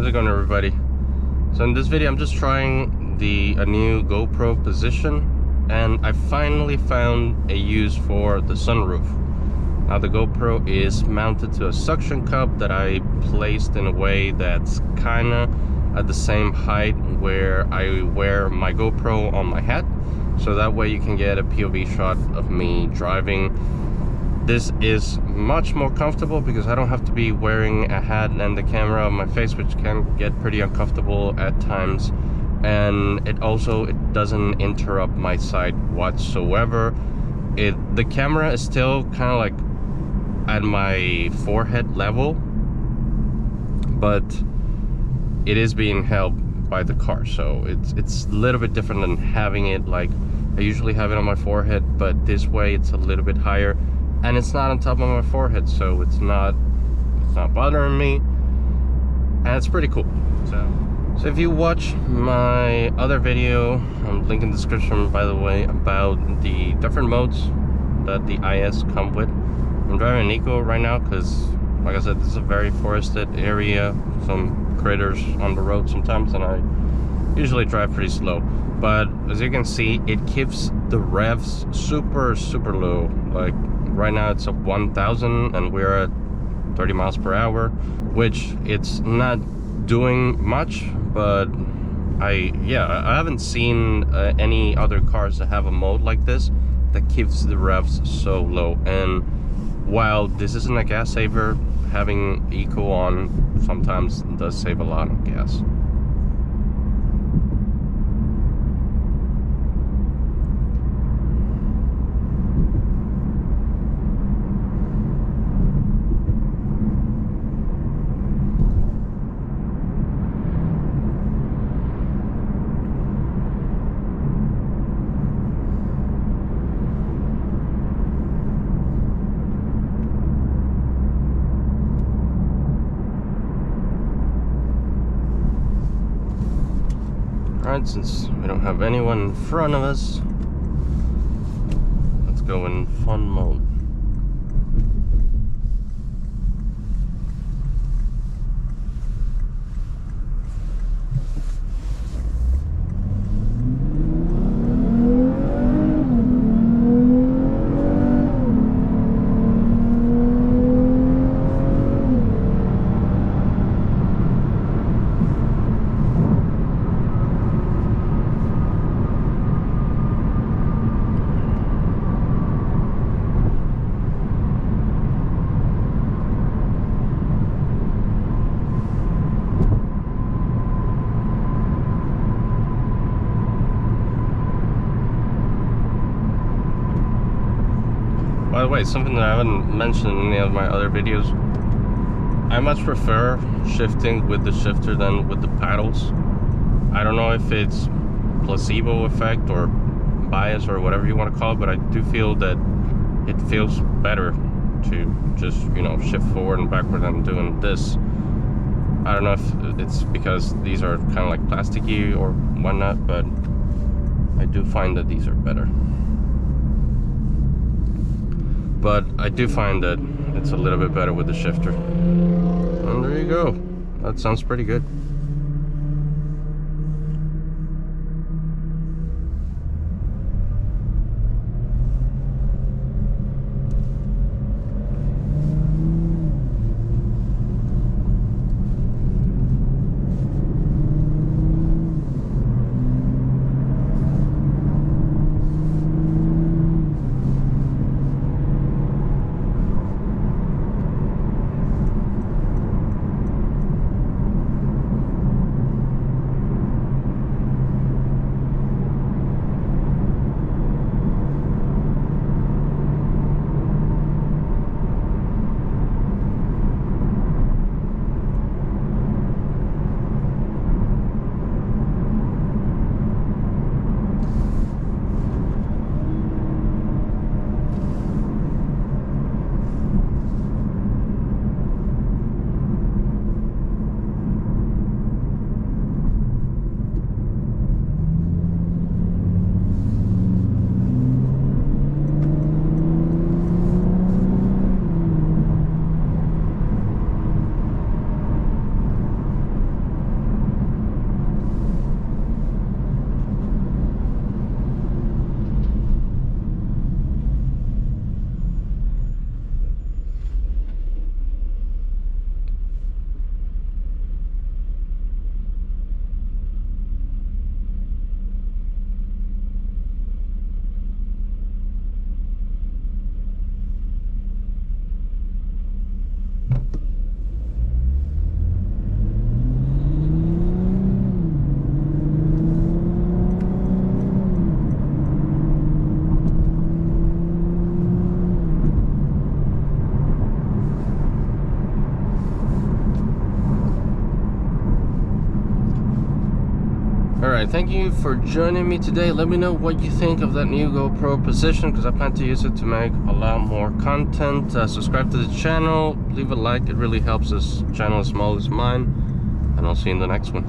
How's it going, everybody? So in this video I'm just trying a new GoPro position, and I finally found a use for the sunroof. Now the GoPro is mounted to a suction cup that I placed in a way that's kinda at the same height where I wear my GoPro on my head, so that way you can get a POV shot of me driving. This is much more comfortable because I don't have to be wearing a hat and the camera on my face, which can get pretty uncomfortable at times. And it doesn't interrupt my sight whatsoever. The camera is still kind of like at my forehead level, but it is being held by the car, so it's a little bit different than having it like I usually have it on my forehead, but this way it's a little bit higher. And it's not on top of my forehead, so it's not bothering me, and it's pretty cool. So if you watch my other video, link in the description, by the way, about the different modes that the IS come with. I'm driving an Eco right now because, like I said, this is a very forested area, some critters on the road sometimes, and I usually drive pretty slow. But as you can see, it keeps the revs super low. Like right now it's at 1000 and we're at 30 miles per hour, which it's not doing much, but I haven't seen any other cars that have a mode like this that keeps the revs so low. And while this isn't a gas saver, having Eco on sometimes does save a lot of gas. Alright, since we don't have anyone in front of us, let's go in fun mode. By the way, something that I haven't mentioned in any of my other videos, I much prefer shifting with the shifter than with the paddles. I don't know if it's placebo effect or bias or whatever you want to call it, but I do feel that it feels better to just, you know, shift forward and backward than doing this. I don't know if it's because these are kind of like plasticky or whatnot, but I do find that these are better. But I do find that it's a little bit better with the shifter. And there you go. That sounds pretty good. Alright, thank you for joining me today. Let me know what you think of that new GoPro position, because I plan to use it to make a lot more content. Subscribe to the channel, leave a like, it really helps this channel as small as mine, and I'll see you in the next one.